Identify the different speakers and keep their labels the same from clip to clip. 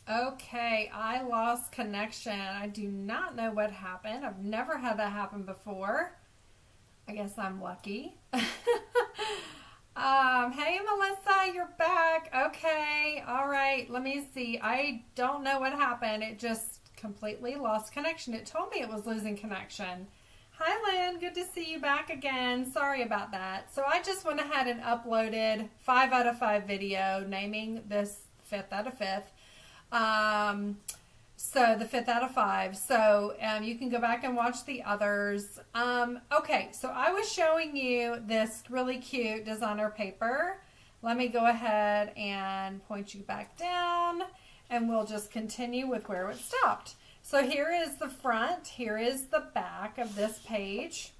Speaker 1: Okay, I lost connection. I do not know what happened. I've never had that happen before. I guess I'm lucky. Hey Melissa, you're back. Okay, all right. Let me see. I don't know what happened. It just completely lost connection. It told me it was losing connection. Hi Lynn, good to see you back again. Sorry about that. So I just went ahead and uploaded 5 out of 5 video naming this 5th out of 5th. So the 5th out of 5. So you can go back and watch the others. Okay, so I was showing you this really cute designer paper. Let me go ahead and point you back down and we'll just continue with where it stopped. So here is the front, here is the back of this page.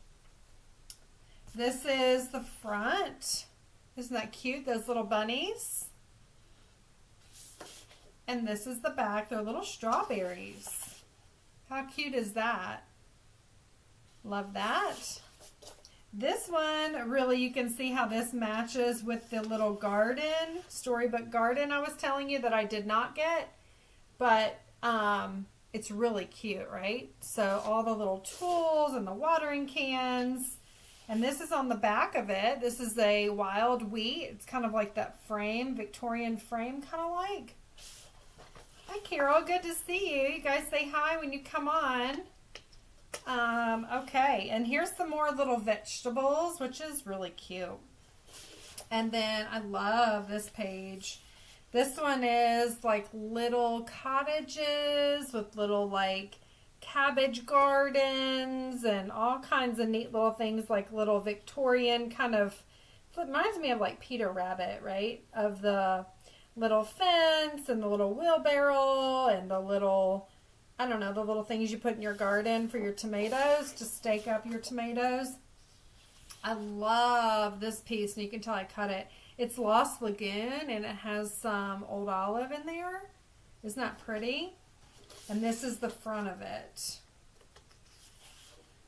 Speaker 1: This is the front. Isn't that cute, those little bunnies? And this is the back. They're little strawberries. How cute is that? Love that. This one, really, you can see how this matches with the little garden, Storybook Garden I was telling you that I did not get. But it's really cute, right? So all the little tools and the watering cans. And this is on the back of it. This is a wild wheat. It's kind of like that frame, Victorian frame kind of like. Hi Carol, good to see you. You guys say hi when you come on. Okay, and here's some more little vegetables, which is really cute. And then I love this page. This one is like little cottages with little like cabbage gardens and all kinds of neat little things like little Victorian kind of, it reminds me of like Peter Rabbit, right? Of the little fence and the little wheelbarrow and the little, I don't know, the little things you put in your garden for your tomatoes to stake up your tomatoes. I love this piece, and you can tell I cut it. It's Lost Lagoon, and it has some old olive in there. Isn't that pretty? And this is the front of it.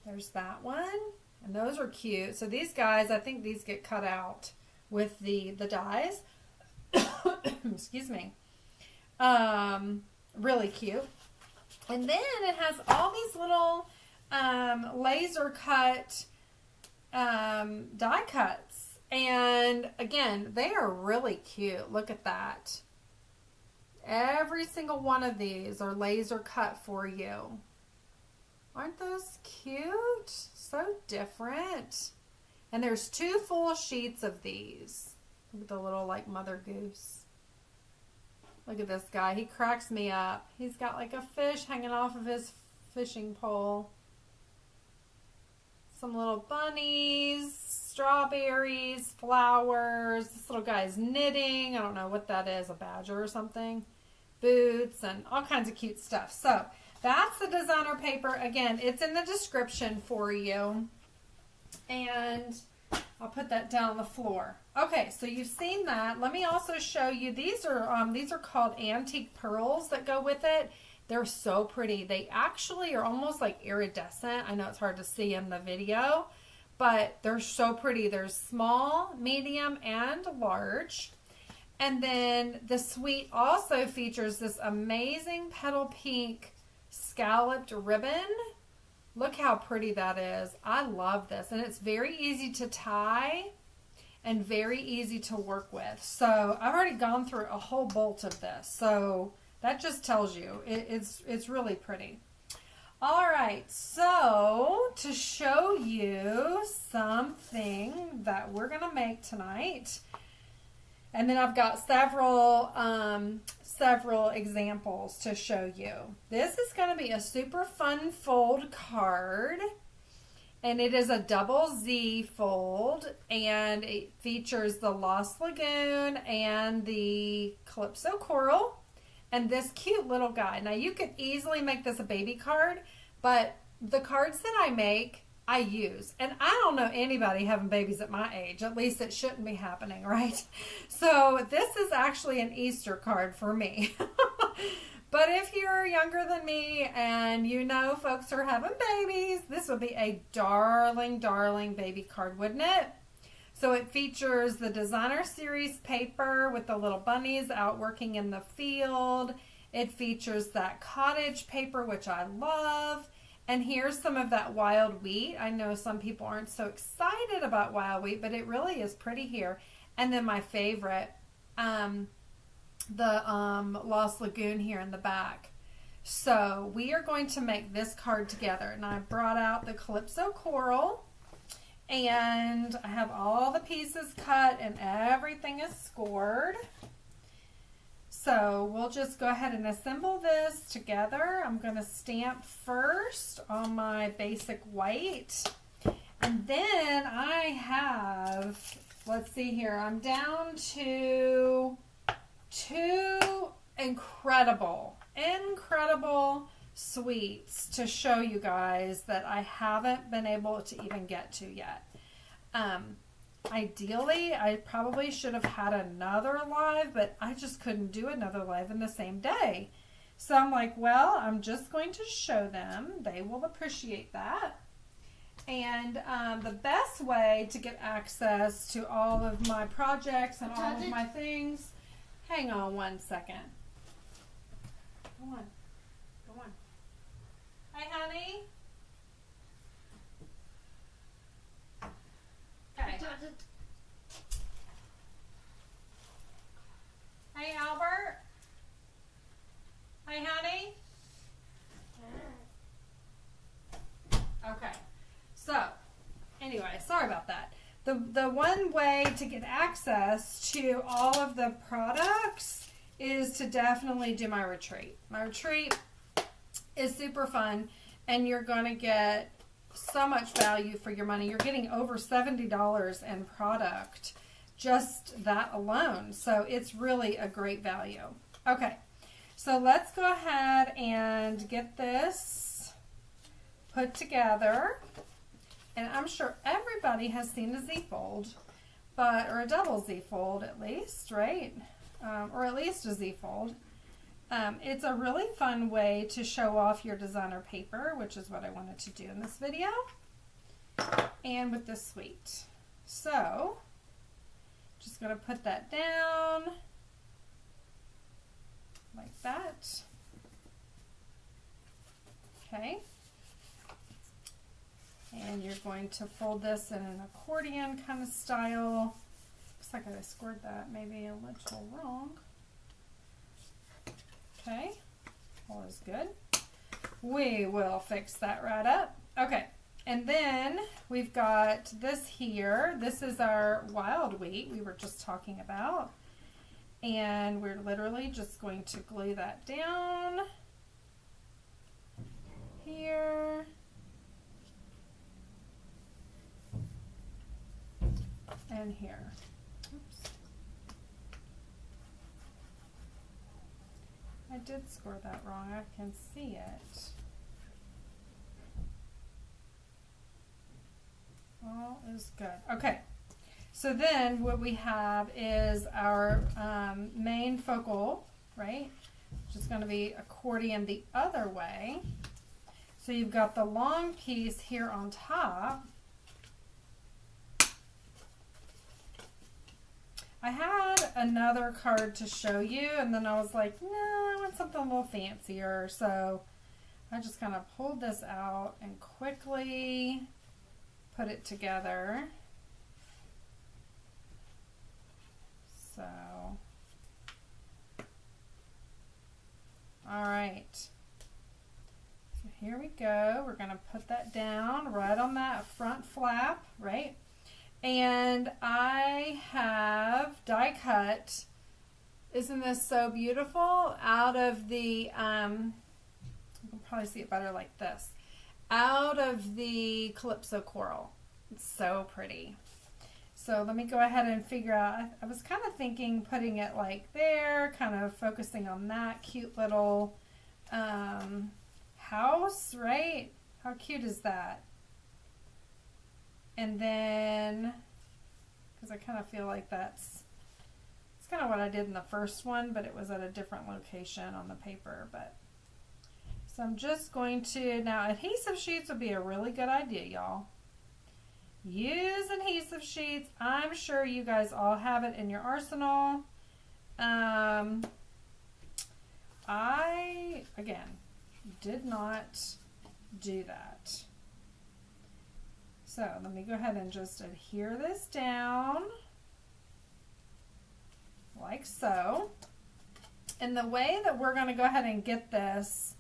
Speaker 1: There's that one, and those are cute. So these guys, I think these get cut out with the dies. Excuse me. Really cute. And then it has all these little laser cut die cuts. And again, they are really cute. Look at that. Every single one of these are laser cut for you. Aren't those cute? So different. And there's 2 full sheets of these. Look at the little like mother goose. Look at this guy. He cracks me up. He's got like a fish hanging off of his fishing pole. Some little bunnies, strawberries, flowers. This little guy's knitting. I don't know what that is, a badger or something. Boots and all kinds of cute stuff. So that's the designer paper. Again, it's in the description for you. And I'll put that down on the floor. Okay, so you've seen that. Let me also show you, these are called antique pearls that go with it. They're so pretty. They actually are almost like iridescent. I know it's hard to see in the video, but they're so pretty. They're small, medium, and large. And then the suite also features this amazing petal pink scalloped ribbon. Look how pretty that is. I love this. And it's very easy to tie and very easy to work with. So I've already gone through a whole bolt of this. So that just tells you it's really pretty. All right, so to show you something that we're gonna make tonight, and then I've got several examples to show you. This is going to be a super fun fold card, and it is a double Z fold, and it features the Lost Lagoon and the Calypso Coral and this cute little guy. Now you could easily make this a baby card, but the cards that I make I use. And I don't know anybody having babies at my age. At least it shouldn't be happening, right? So this is actually an Easter card for me. But if you're younger than me and you know folks are having babies, this would be a darling, darling baby card, wouldn't it? So it features the designer series paper with the little bunnies out working in the field. It features that cottage paper, which I love. And here's some of that wild wheat. I know some people aren't so excited about wild wheat, but it really is pretty here. And then my favorite, the Lost Lagoon here in the back. So we are going to make this card together. And I brought out the Calypso Coral. And I have all the pieces cut and everything is scored. So we'll just go ahead and assemble this together. I'm going to stamp first on my basic white. And then I have, let's see here, I'm down to 2 incredible sweets to show you guys that I haven't been able to even get to yet. Ideally, I probably should have had another live, but I just couldn't do another live in the same day. So I'm like, well, I'm just going to show them. They will appreciate that. And the best way to get access to all of my projects and all of my things, hang on one second. Go on. Go on. Hi, honey. Okay. Hey, Albert. Hi, honey. Okay. So, anyway, sorry about that. The one way to get access to all of the products is to definitely do my retreat. My retreat is super fun, and you're going to get so much value for your money. You're getting over $70 in product, just that alone. So it's really a great value. Okay, so let's go ahead and get this put together. And I'm sure everybody has seen a Z-fold, or a double Z-fold at least, right? Or at least a Z-fold. It's a really fun way to show off your designer paper, which is what I wanted to do in this video, and with this suite. So, just going to put that down like that. Okay. And you're going to fold this in an accordion kind of style. Looks like I scored that maybe a little wrong. Okay, all is good. We will fix that right up. Okay, and then we've got this here. This is our wild wheat we were just talking about. And we're literally just going to glue that down here. And here. Oops. I did score that wrong. I can see it. All is good. Okay. So then what we have is our main focal, right? Which is going to be accordion the other way. So you've got the long piece here on top. I had another card to show you, and then I was like, no, I want something a little fancier. So I just kind of pulled this out and quickly put it together. So, all right. So here we go. We're going to put that down right on that front flap, right? And I have die cut, isn't this so beautiful, out of the, you can probably see it better like this, out of the Calypso Coral. It's so pretty. So let me go ahead and figure out, I was kind of thinking putting it like there, kind of focusing on that cute little house, right? How cute is that? And then, because I kind of feel like it's kind of what I did in the first one, but it was at a different location on the paper. But so I'm just going to, now adhesive sheets would be a really good idea, y'all. Use adhesive sheets. I'm sure you guys all have it in your arsenal. I, again, did not do that. So let me go ahead and just adhere this down like so. And the way that we're going to go ahead and get this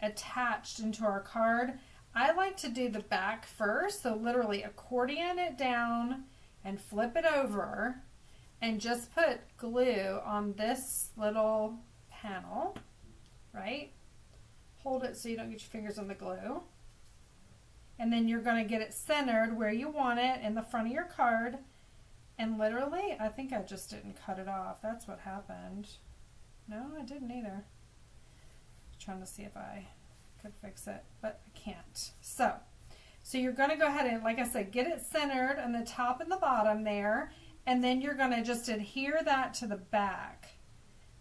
Speaker 1: attached into our card, I like to do the back first. So literally accordion it down and flip it over and just put glue on this little panel, right? Hold it so you don't get your fingers on the glue. And then you're going to get it centered where you want it in the front of your card. And literally, I think I just didn't cut it off. That's what happened. No, I didn't either. Trying to see if I could fix it, but I can't. So you're going to go ahead and, like I said, get it centered on the top and the bottom there, and then you're going to just adhere that to the back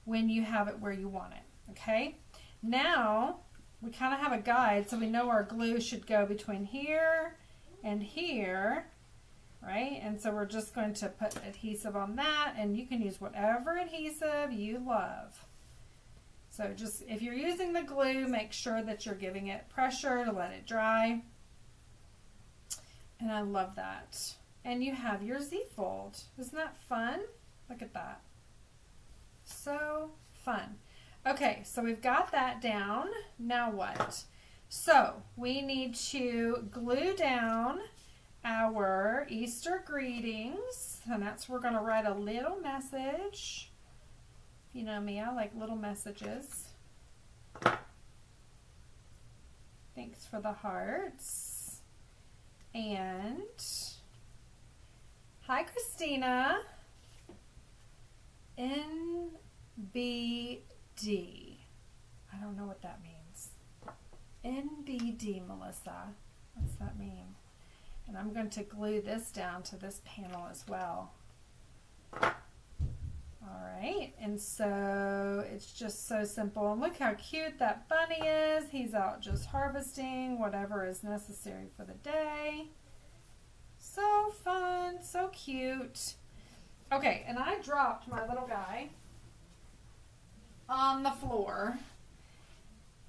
Speaker 1: when you have it where you want it, okay? Now, we kind of have a guide, so we know our glue should go between here and here, right? And so we're just going to put adhesive on that, and you can use whatever adhesive you love. So just, if you're using the glue, make sure that you're giving it pressure to let it dry. And I love that. And you have your Z-fold. Isn't that fun? Look at that. So fun. Okay, so we've got that down. Now what? So we need to glue down our Easter greetings. And that's where we're going to write a little message. You know me, I like little messages. Thanks for the hearts. And hi, Christina. NBD. I don't know what that means. NBD, Melissa. What's that mean? And I'm going to glue this down to this panel as well. All right, and so it's just so simple. And look how cute that bunny is. He's out just harvesting whatever is necessary for the day. So fun, so cute. Okay, and I dropped my little guy on the floor.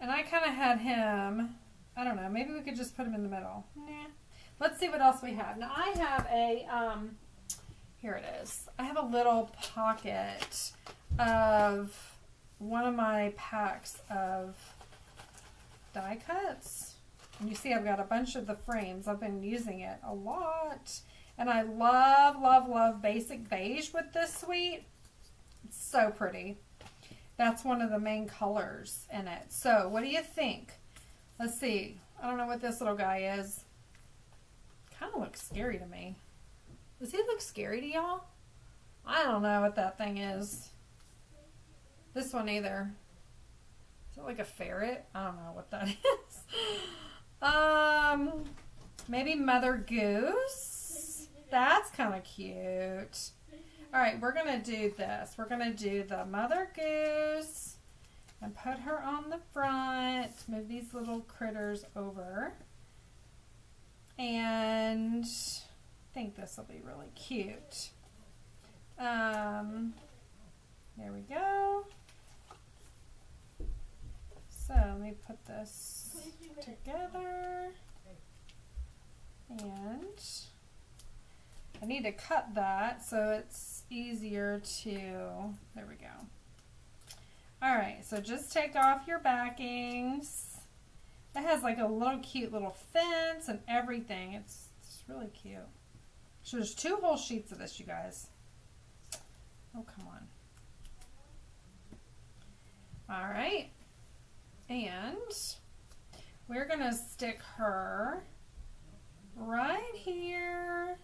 Speaker 1: And I kind of had him, I don't know, maybe we could just put him in the middle. Nah. Let's see what else we have. Now I have a, here it is. I have a little pocket of one of my packs of die cuts. And you see I've got a bunch of the frames. I've been using it a lot. And I love, love, love basic beige with this suite. It's so pretty. That's one of the main colors in it. So what do you think? Let's see. I don't know what this little guy is. Kind of looks scary to me. Does he look scary to y'all? I don't know what that thing is. This one either. Is it like a ferret? I don't know what that is. Maybe Mother Goose. That's kind of cute. All right, we're going to do this. We're going to do the Mother Goose and put her on the front. Move these little critters over. And I think this will be really cute. There we go. So let me put this together. And I need to cut that so it's easier to, there we go. All right, so just take off your backings. It has like a little cute little fence and everything. It's really cute. So there's 2 whole sheets of this, you guys. Oh, come on. All right. And we're going to stick her right here,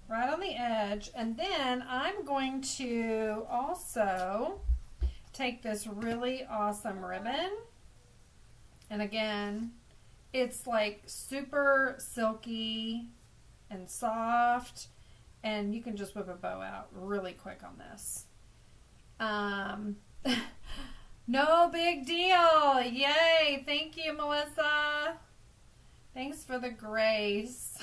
Speaker 1: right on the edge. And then I'm going to also take this really awesome ribbon. And again, it's like super silky and soft, and you can just whip a bow out really quick on this. No big deal. Yay. Thank you, Melissa. Thanks for the grace.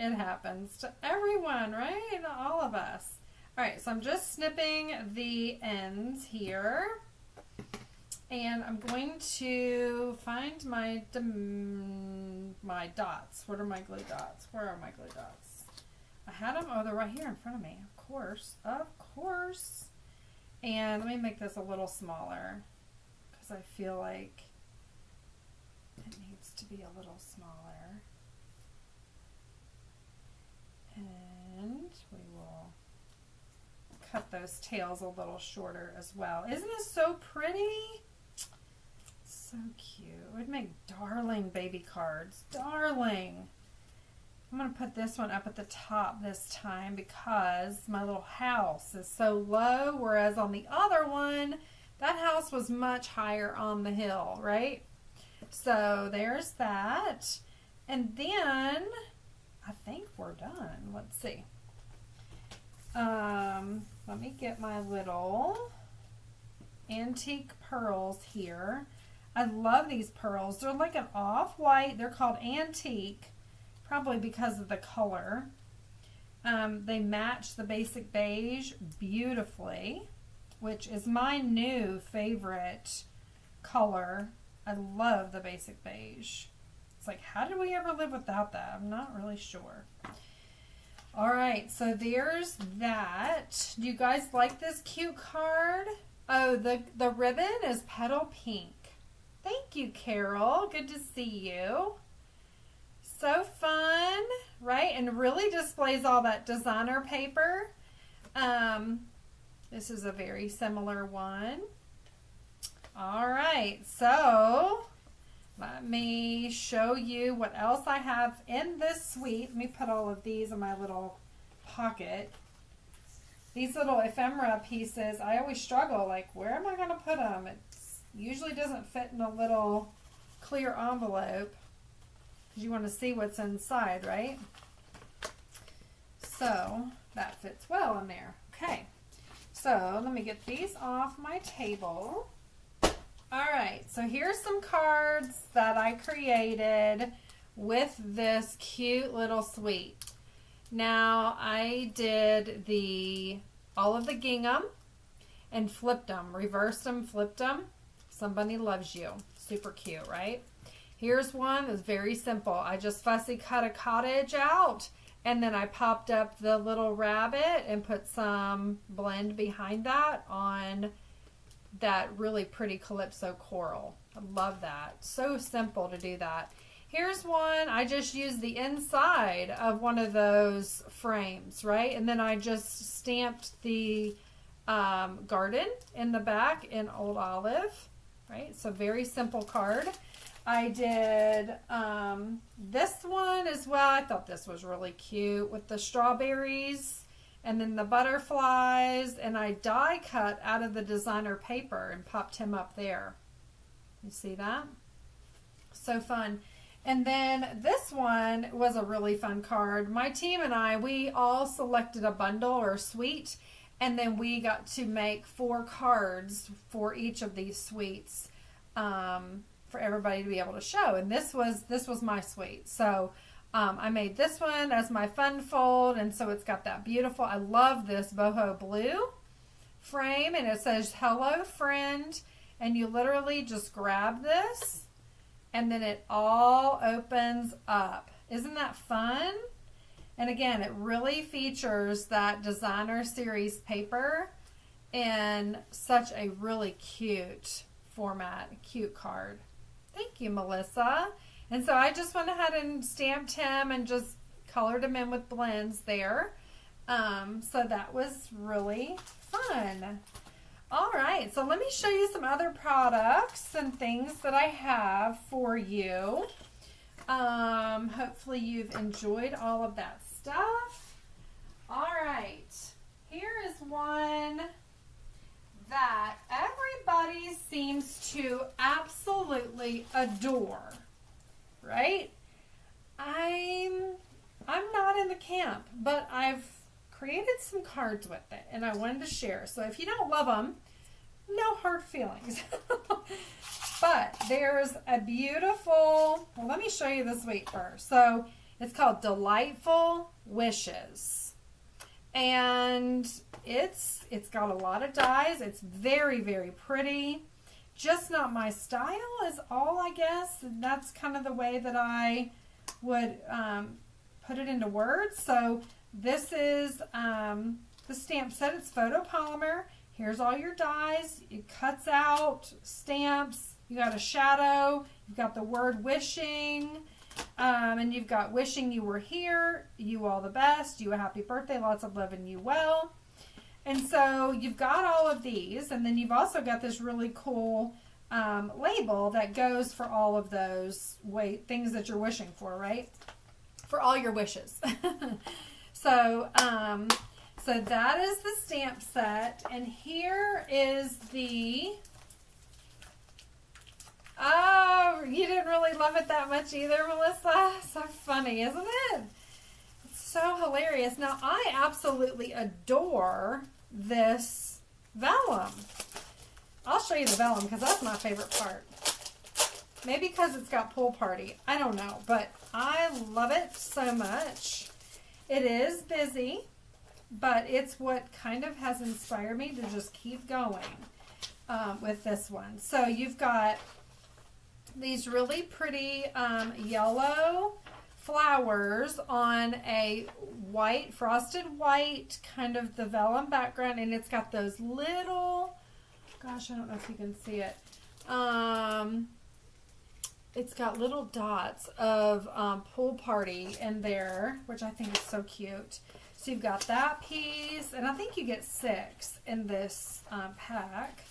Speaker 1: It happens to everyone, right? All of us. All right, so I'm just snipping the ends here. And I'm going to find my dots. What are my glue dots? Where are my glue dots? I had them. Oh, they're right here in front of me. Of course. Of course. And let me make this a little smaller because I feel like it needs to be a little smaller. And we will cut those tails a little shorter as well. Isn't it so pretty? So cute. It would make darling baby cards. Darling. I'm going to put this one up at the top this time because my little house is so low, whereas on the other one, that house was much higher on the hill, right? So there's that. And then I think we're done. Let's see. Let me get my little antique pearls here. I love these pearls. They're like an off-white. They're called antique, probably because of the color. They match the basic beige beautifully, which is my new favorite color. I love the basic beige. It's like, how did we ever live without that? I'm not really sure. All right, so there's that. Do you guys like this cute card? Oh, the ribbon is Petal Pink. Thank you, Carol. Good to see you. So fun, right? And really displays all that designer paper. This is a very similar one. All right, so let me show you what else I have in this suite. Let me put all of these in my little pocket. These little ephemera pieces, I always struggle, like, where am I going to put them? It usually doesn't fit in a little clear envelope because you want to see what's inside, right? So that fits well in there. Okay, so let me get these off my table. All right, so here's some cards that I created with this cute little suite. Now I did all of the gingham and flipped them, reversed them, flipped them. Somebody Loves You. Super cute, right? Here's one that's very simple. I just fussy cut a cottage out and then I popped up the little rabbit and put some blend behind that on that really pretty Calypso coral. I love that. So simple to do that. Here's one. I just used the inside of one of those frames, right? And then I just stamped the garden in the back in Old Olive, right? So very simple card. I did this one as well. I thought this was really cute with the strawberries and then the butterflies, and I die cut out of the designer paper and popped him up there. You see that? So fun. And then this one was a really fun card. My team and I, we all selected a bundle or suite, and then we got to make 4 cards for each of these suites for everybody to be able to show. And this was my suite. So I made this one as my fun fold, and so it's got that beautiful, I love this boho blue frame, and it says hello friend, and you literally just grab this and then it all opens up. Isn't that fun? And again, it really features that designer series paper in such a really cute format, cute card. Thank you, Melissa. And so I just went ahead and stamped him and just colored him in with blends there. So that was really fun. All right, so let me show you some other products and things that I have for you. Hopefully you've enjoyed all of that stuff. All right, here is one that everybody seems to absolutely adore, right? I'm not in the camp, but I've created some cards with it and I wanted to share. So if you don't love them, no hard feelings. But there's a beautiful, well, let me show you the suite first. So It's called Delightful Wishes. And it's got a lot of dies. It's very, very pretty. Just not my style is all, I guess. And that's kind of the way that I would put it into words. So this is the stamp set. It's photopolymer. Here's all your dies. It cuts out stamps. You got a shadow. You've got the word wishing. And you've got wishing you were here, you all the best, you a happy birthday, lots of love and you well. And so you've got all of these, and then you've also got this really cool label that goes for all of those things that you're wishing for, right? For all your wishes. So that is the stamp set, and here is the... Oh, you didn't really love it that much either, Melissa? So funny, isn't it? It's so hilarious. Now, I absolutely adore this vellum. I'll show you the vellum because that's my favorite part. Maybe because it's got pool party. I don't know, but I love it so much. It is busy, but it's what kind of has inspired me to just keep going with this one. So you've got these really pretty yellow flowers on a white, frosted white, kind of the vellum background, and it's got those little, gosh, I don't know if you can see it. It's got little dots of pool party in there, which I think is so cute. So you've got that piece, and I think you get 6 in this pack.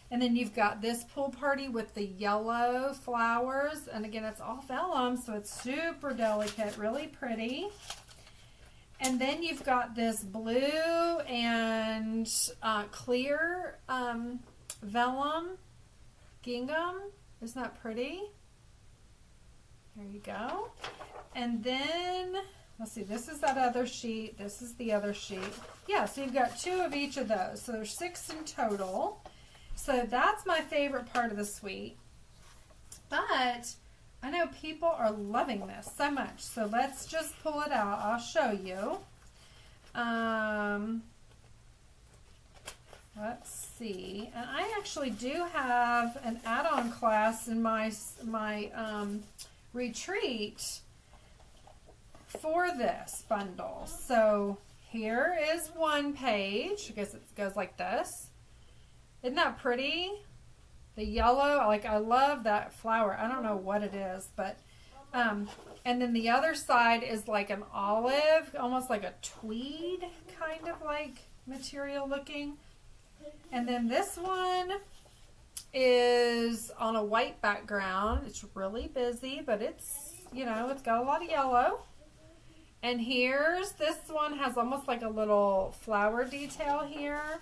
Speaker 1: And then you've got this pool party with the yellow flowers. And again, it's all vellum, so it's super delicate, really pretty. And then you've got this blue and clear vellum gingham. Isn't that pretty? There you go. And then, let's see, this is that other sheet. This is the other sheet. Yeah, so you've got 2 of each of those. So there's 6 in total. So that's my favorite part of the suite. But I know people are loving this so much. So let's just pull it out. I'll show you. Let's see. And I actually do have an add-on class in my retreat for this bundle. So here is one page. I guess it goes like this. Isn't that pretty? The yellow, I love that flower. I don't know what it is, but, and then the other side is like an olive, almost like a tweed kind of like material looking. And then this one is on a white background. It's really busy, but it's, it's got a lot of yellow. And here's, this one has almost like a little flower detail here.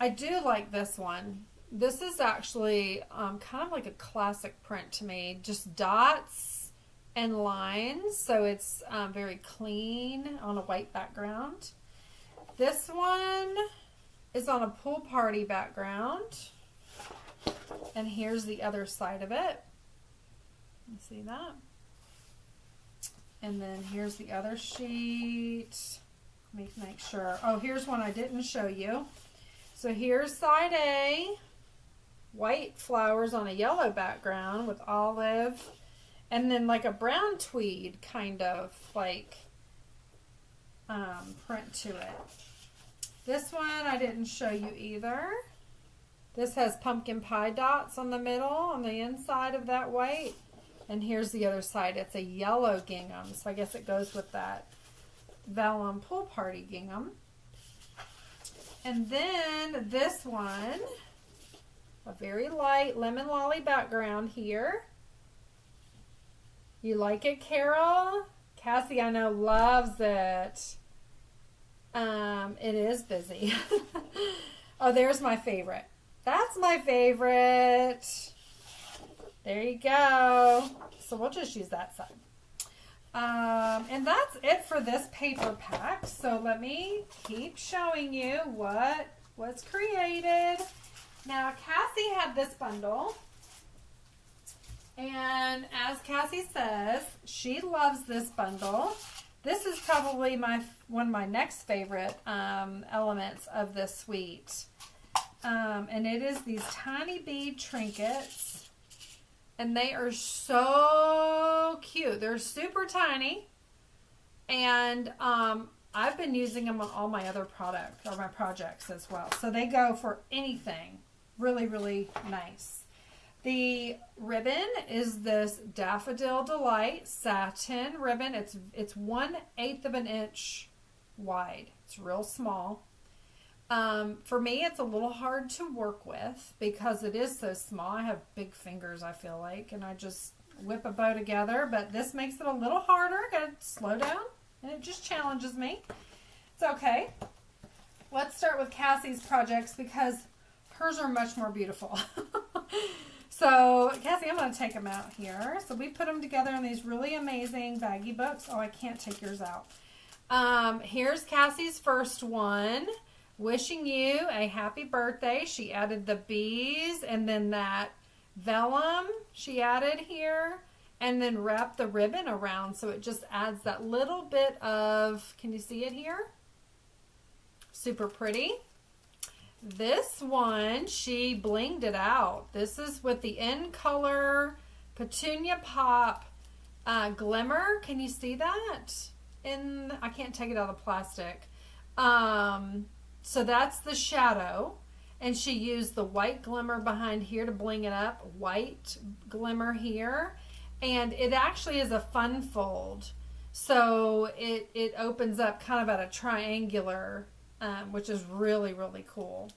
Speaker 1: I do like this one. This is actually kind of like a classic print to me. Just dots and lines. So it's very clean on a white background. This one is on a pool party background. And here's the other side of it. You see that? And then here's the other sheet. Let me make sure. Oh, here's one I didn't show you. So here's side A, white flowers on a yellow background with olive, and then like a brown tweed kind of like print to it. This one I didn't show you either. This has pumpkin pie dots on the middle, on the inside of that white. And here's the other side. It's a yellow gingham, so I guess it goes with that vellum pool party gingham. And then this one, a very light lemon lolly background here. You like it, Carol? Cassie, I know, loves it. It is busy. Oh, there's my favorite. That's my favorite. There you go. So we'll just use that side. And that's it for this paper pack. So let me keep showing you what was created. Now, Cassie had this bundle. And And as Cassie says, she loves this bundle. This is probably one of my next favorite elements of this suite. And it is these tiny bead trinkets. And they are so cute. They're super tiny. And I've been using them on all my other my projects as well. So they go for anything. Really, really nice. The ribbon is this Daffodil Delight satin ribbon. It's 1/8 of an inch wide. It's real small. For me, it's a little hard to work with because it is so small. I have big fingers, I feel like, and I just whip a bow together. But this makes it a little harder. Gotta slow down, and it just challenges me. It's okay. Let's start with Cassie's projects because hers are much more beautiful. So, Cassie, I'm going to take them out here. So, we put them together in these really amazing baggy books. Oh, I can't take yours out. Here's Cassie's first one. Wishing you a happy birthday. She added the bees and then that vellum she added here. And then wrapped the ribbon around so it just adds that little bit of, can you see it here? Super pretty. This one, she blinged it out. This is with the In Color Petunia Pop Glimmer. Can you see that? I can't take it out of the plastic. So that's the shadow. And she used the white glimmer behind here to bling it up. White glimmer here. And it actually is a fun fold. So it opens up kind of at a triangular, which is really, really cool.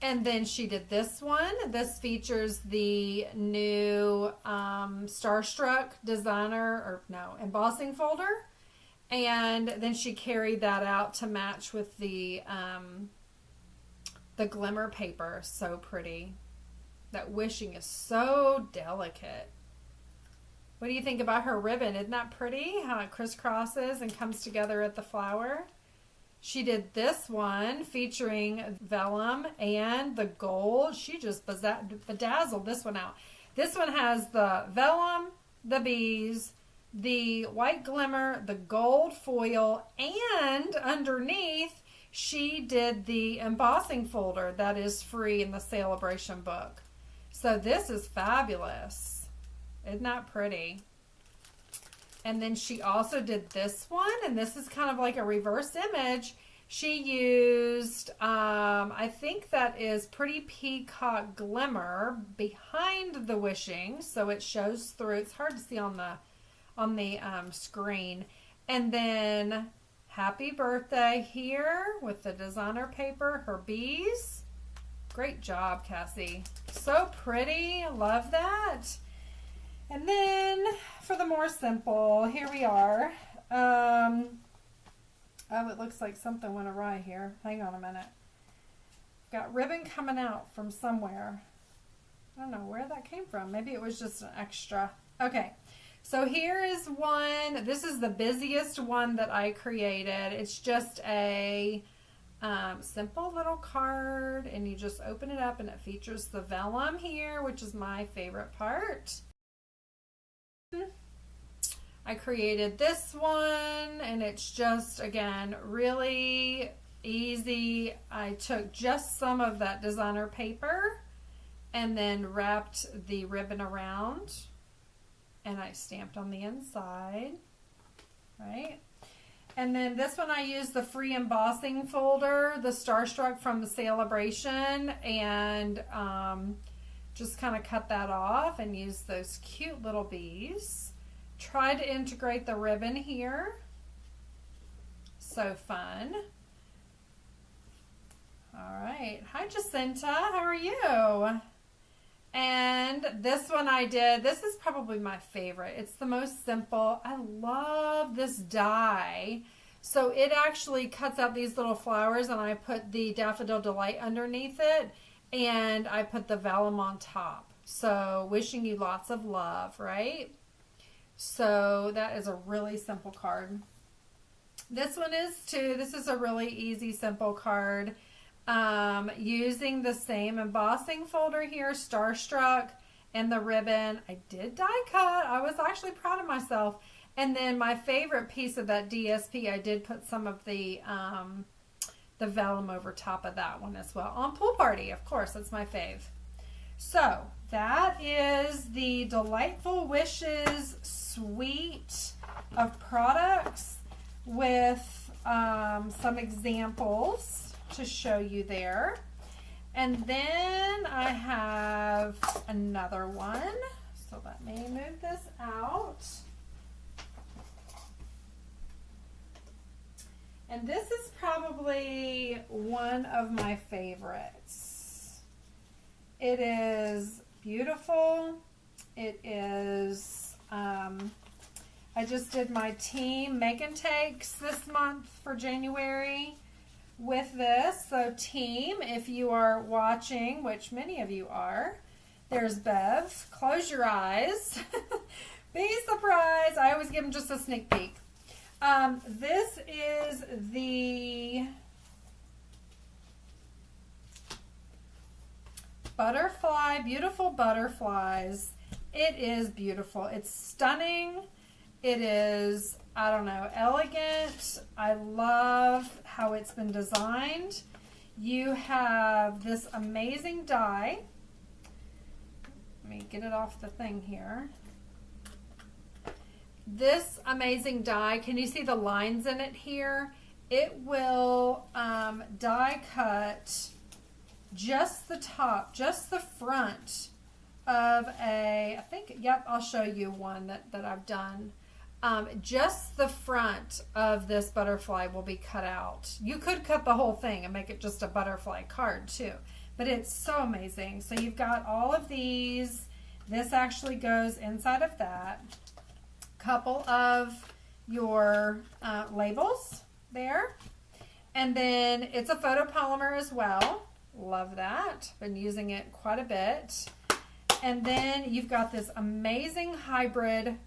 Speaker 1: And then she did this one. This features the new Starstruck embossing folder. And then she carried that out to match with the glimmer paper. So pretty. That wishing is so delicate. What do you think about her ribbon? Isn't that pretty? How it crisscrosses and comes together at the flower. She did this one featuring vellum and the gold. She just bedazzled this one out. This one has the vellum, the bees, the white glimmer, the gold foil, and underneath she did the embossing folder that is free in the Sale-a-Bration book. So this is fabulous. Isn't that pretty? And then she also did this one, and this is kind of like a reverse image. She used, I think that is Pretty Peacock Glimmer behind the wishing, so it shows through. It's hard to see on the screen. And then Happy Birthday here with the designer paper, her bees. Great job, Cassie. So pretty. Love that. And then for the more simple, here we are. Oh, it looks like something went awry here. Hang on a minute. Got ribbon coming out from somewhere. I don't know where that came from. Maybe it was just an extra. Okay, so here is one. This is the busiest one that I created. It's just a simple little card, and you just open it up, and it features the vellum here, which is my favorite part. I created this one, and it's just, again, really easy. I took just some of that designer paper and then wrapped the ribbon around, and I stamped on the inside, right? And then this one I used the free embossing folder, the Starstruck from the Sale-a-Bration, and just kind of cut that off and use those cute little bees. Try to integrate the ribbon here. So fun. All right. Hi, Jacinta. How are you? And this one I did. This is probably my favorite. It's the most simple. I love this die. So it actually cuts out these little flowers, and I put the Daffodil Delight underneath it, and I put the vellum on top. So wishing you lots of love, right? So that is a really simple card. This one is too. This is a really easy, simple card. Using the same embossing folder here, Starstruck, and the ribbon. I did die cut. I was actually proud of myself. And then my favorite piece of that DSP, I did put some of the vellum over top of that one as well. On Pool Party, of course, that's my fave. So that is the Delightful Wishes suite of products with some examples to show you there. And then I have another one. So let me move this out. And this is probably one of my favorites. It is beautiful. It is, I just did my team make and takes this month for January with this. So team, if you are watching, which many of you are, there's Bev. Close your eyes. Be surprised. I always give them just a sneak peek. This is the butterfly, beautiful butterflies. It is beautiful. It's stunning. It is, I don't know, elegant. I love how it's been designed. You have this amazing die. Let me get it off the thing here. This amazing die, can you see the lines in it here? It will die cut just the top, just the front of a, I think, yep, I'll show you one that I've done. Just the front of this butterfly will be cut out. You could cut the whole thing and make it just a butterfly card too, but it's so amazing. So you've got all of these. This actually goes inside of that. Couple of your labels there, and then it's a photopolymer as well. Love that. Been using it quite a bit. And then you've got this amazing hybrid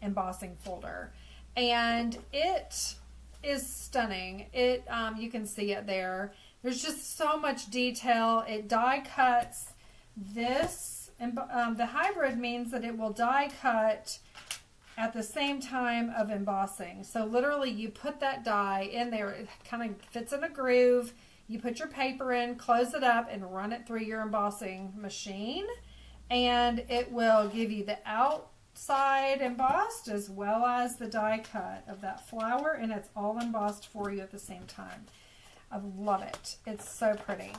Speaker 1: embossing folder, and it is stunning. It you can see it there. There's just so much detail. It die cuts this, and the hybrid means that it will die cut at the same time of embossing. So literally you put that die in there, it kind of fits in a groove, you put your paper in, close it up, and run it through your embossing machine, and it will give you the outside embossed as well as the die cut of that flower, and it's all embossed for you at the same time. I love it. It's so pretty.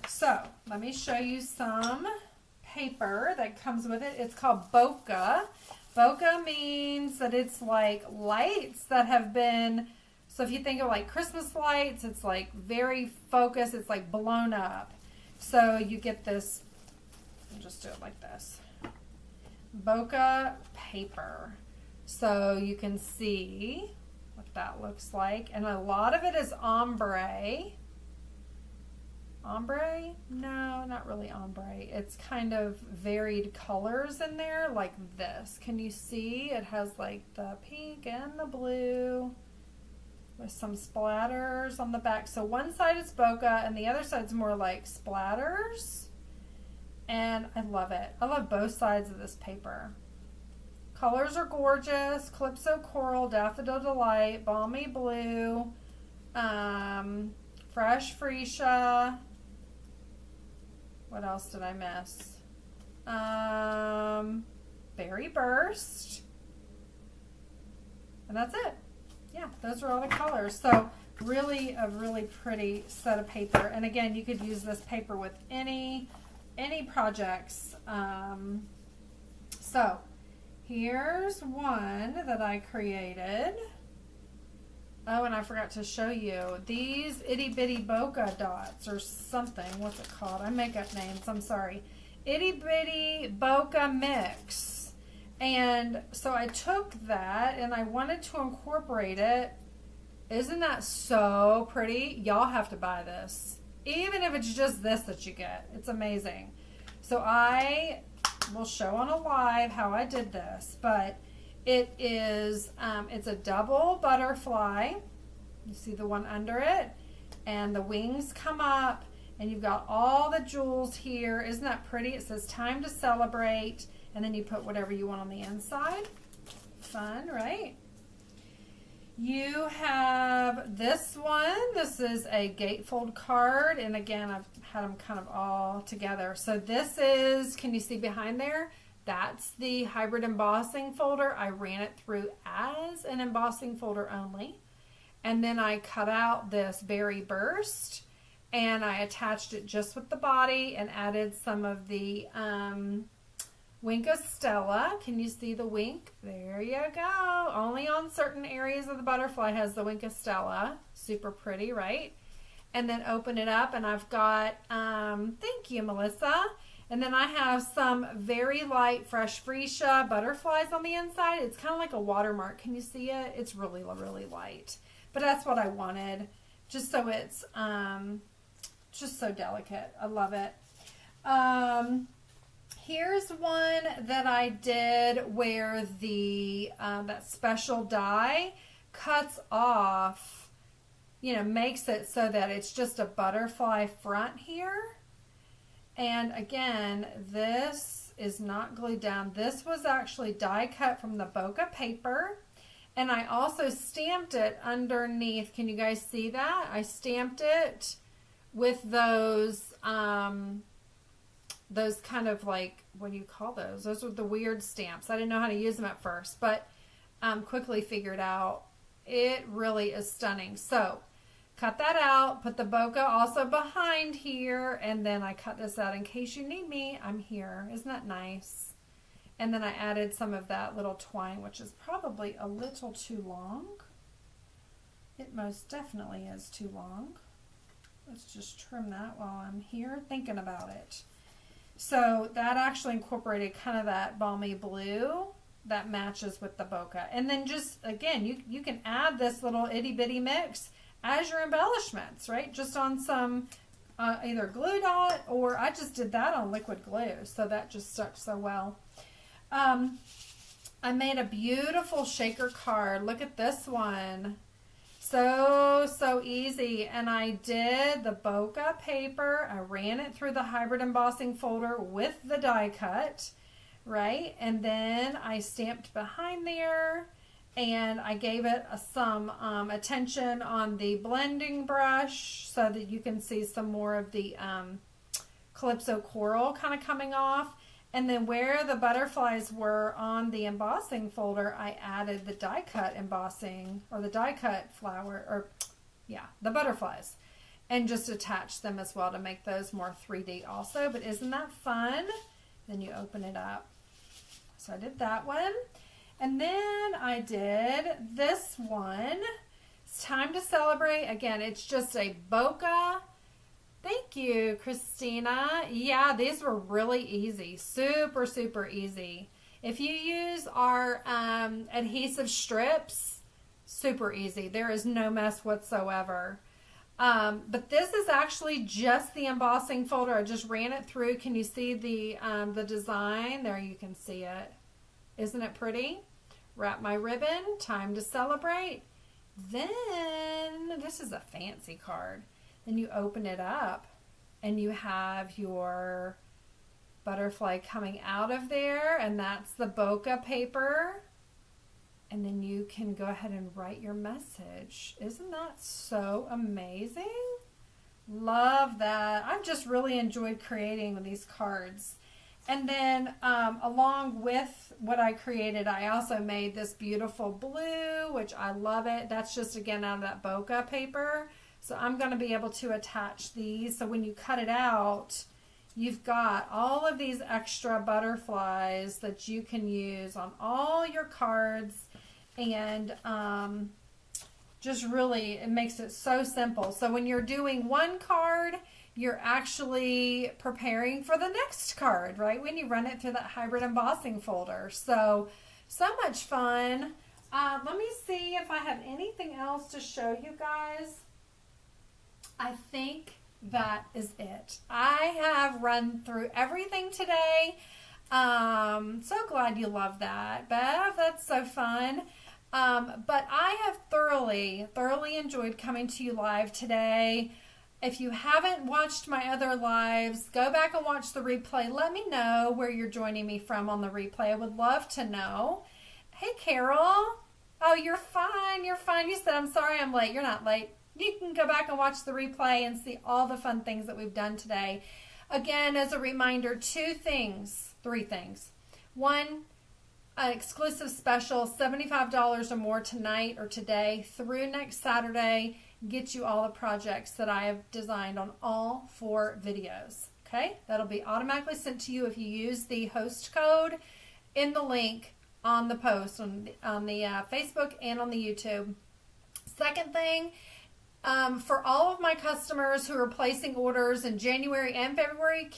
Speaker 1: So let me show you some paper that comes with it. It's called bokeh. Bokeh means that it's like lights that have been, so if you think of like Christmas lights, it's like very focused, it's like blown up. So you get this, I'll just do it like this, bokeh paper. So you can see what that looks like. And a lot of it is ombre. Ombre? No, not really ombre. It's kind of varied colors in there like this. Can you see? It has like the pink and the blue with some splatters on the back. So one side is bokeh and the other side's more like splatters. And I love it. I love both sides of this paper. Colors are gorgeous. Calypso Coral, Daffodil Delight, Balmy Blue, Fresh Freesia. What else did I miss? Berry Burst. And that's it. Yeah, those are all the colors. So really a really pretty set of paper. And again, you could use this paper with any projects. So here's one that I created. Oh, and I forgot to show you these itty bitty bokeh dots or something. What's it called? I make up names. I'm sorry. Itty bitty bokeh mix. And so I took that and I wanted to incorporate it. Isn't that so pretty? Y'all have to buy this. Even if it's just this that you get. It's amazing. So I will show on a live how I did this, but it is, it's a double butterfly. You see the one under it, and the wings come up, And you've got all the jewels here. Isn't that pretty? It says time to celebrate. And then you put whatever you want on the inside. Fun, right? You have this one. This is a gatefold card. And again, I've had them kind of all together. So this is, can you see behind there? That's the hybrid embossing folder. I ran it through as an embossing folder only. And then I cut out this berry burst and I attached it just with the body and added some of the Wink of Stella. Can you see the wink? There you go. Only on certain areas of the butterfly has the Wink of Stella. Super pretty, right? And then open it up and I've got, thank you, Melissa. And then I have some very light fresh freesia butterflies on the inside. It's kind of like a watermark. Can you see it? It's really, really light. But that's what I wanted, just so it's just so delicate. I love it. Here's one that I did where the that special die cuts off, you know, makes it so that it's just a butterfly front here. And again, this is not glued down. This was actually die cut from the bokeh paper. And I also stamped it underneath. Can you guys see that? I stamped it with those kind of like, what do you call those? Those are the weird stamps. I didn't know how to use them at first, but quickly figured out it really is stunning. So cut that out, put the bokeh also behind here, and then I cut this out in case you need me. I'm here. Isn't that nice? And then I added some of that little twine, which is probably a little too long. It most definitely is too long. Let's just trim that while I'm here thinking about it. So that actually incorporated kind of that balmy blue that matches with the bokeh. And then just, again, you can add this little itty bitty mix as your embellishments, right? Just on some either glue dot, or I just did that on liquid glue. So that just stuck so well. I made a beautiful shaker card. Look at this one. So easy. And I did the bokeh paper. I ran it through the hybrid embossing folder with the die cut, right? And then I stamped behind there and I gave it some attention on the blending brush so that you can see some more of the Calypso coral kind of coming off. And then where the butterflies were on the embossing folder, I added the die cut embossing, or the die cut flower, or yeah, the butterflies, and just attached them as well to make those more 3D also. But isn't that fun? Then you open it up. So I did that one. And then I did this one. It's time to celebrate. Again, it's just a bokeh. Thank you, Christina. Yeah, these were really easy. Super, super easy. If you use our adhesive strips, super easy. There is no mess whatsoever. But this is actually just the embossing folder. I just ran it through. Can you see the design? There you can see it. Isn't it pretty? Wrap my ribbon. Time to celebrate. Then, this is a fancy card. Then you open it up and you have your butterfly coming out of there, and that's the bokeh paper. And then you can go ahead and write your message. Isn't that so amazing? Love that. I've just really enjoyed creating these cards. And then along with what I created, I also made this beautiful blue, which I love it. That's just, again, out of that bokeh paper. So I'm going to be able to attach these. So when you cut it out, you've got all of these extra butterflies that you can use on all your cards. And just really, it makes it so simple. So when you're doing one card, you're actually preparing for the next card, right? When you run it through that hybrid embossing folder. So much fun. Let me see if I have anything else to show you guys. I think that is it. I have run through everything today. So glad you love that, Bev. That's so fun. But I have thoroughly enjoyed coming to you live today. If you haven't watched my other lives, go back and watch the replay. Let me know where you're joining me from on the replay. I would love to know. Hey, Carol. Oh, you're fine. You're fine. You said, I'm sorry I'm late. You're not late. You can go back and watch the replay and see all the fun things that we've done today. Again, as a reminder, three things. One, an exclusive special, $75 or more tonight or today through next Saturday. Get you all the projects that I have designed on all 4 videos. Okay, that'll be automatically sent to you if you use the host code in the link on the post on the Facebook and on the YouTube. Second thing, for all of my customers who are placing orders in January and February,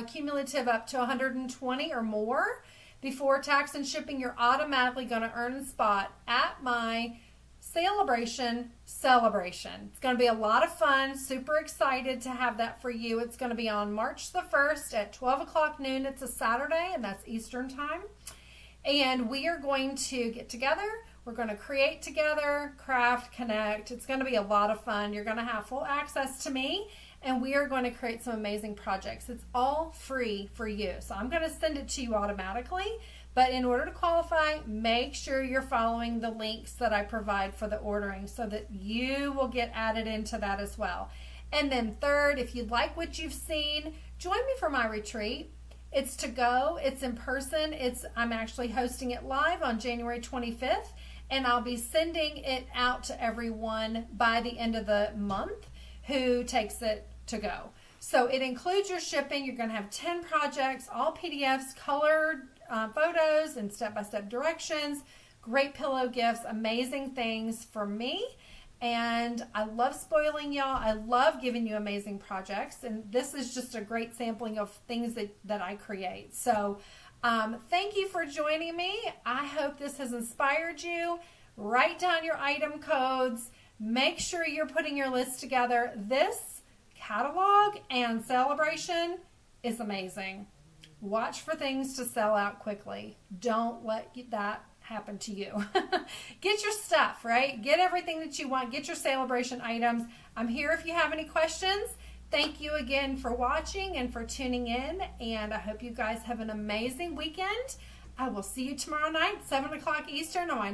Speaker 1: cumulative up to 120 or more before tax and shipping, you're automatically going to earn a spot at my Sale-a-Bration celebration. It's going to be a lot of fun. Super excited to have that for you. It's going to be on March the 1st at 12 o'clock noon. It's a Saturday, and that's Eastern time. And we are going to get together. We're going to create together, craft, connect. It's going to be a lot of fun. You're going to have full access to me, and we are going to create some amazing projects. It's all free for you. So I'm going to send it to you automatically. But in order to qualify, make sure you're following the links that I provide for the ordering so that you will get added into that as well. And then third, if you like what you've seen, join me for my retreat. It's to go. It's in person. I'm actually hosting it live on January 25th, and I'll be sending it out to everyone by the end of the month who takes it to go. So it includes your shipping. You're going to have 10 projects, all PDFs, colored photos and step-by-step directions, great pillow gifts, amazing things for me. And I love spoiling y'all. I love giving you amazing projects. And this is just a great sampling of things that I create. So thank you for joining me. I hope this has inspired you. Write down your item codes. Make sure you're putting your list together. This catalog and Sale-a-Bration is amazing. Watch for things to sell out quickly. Don't let that happen to you. Get your stuff, right? Get everything that you want. Get your Sale-a-Bration items. I'm here if you have any questions. Thank you again for watching and for tuning in, and I hope you guys have an amazing weekend. I will see you tomorrow night, 7 o'clock Eastern on my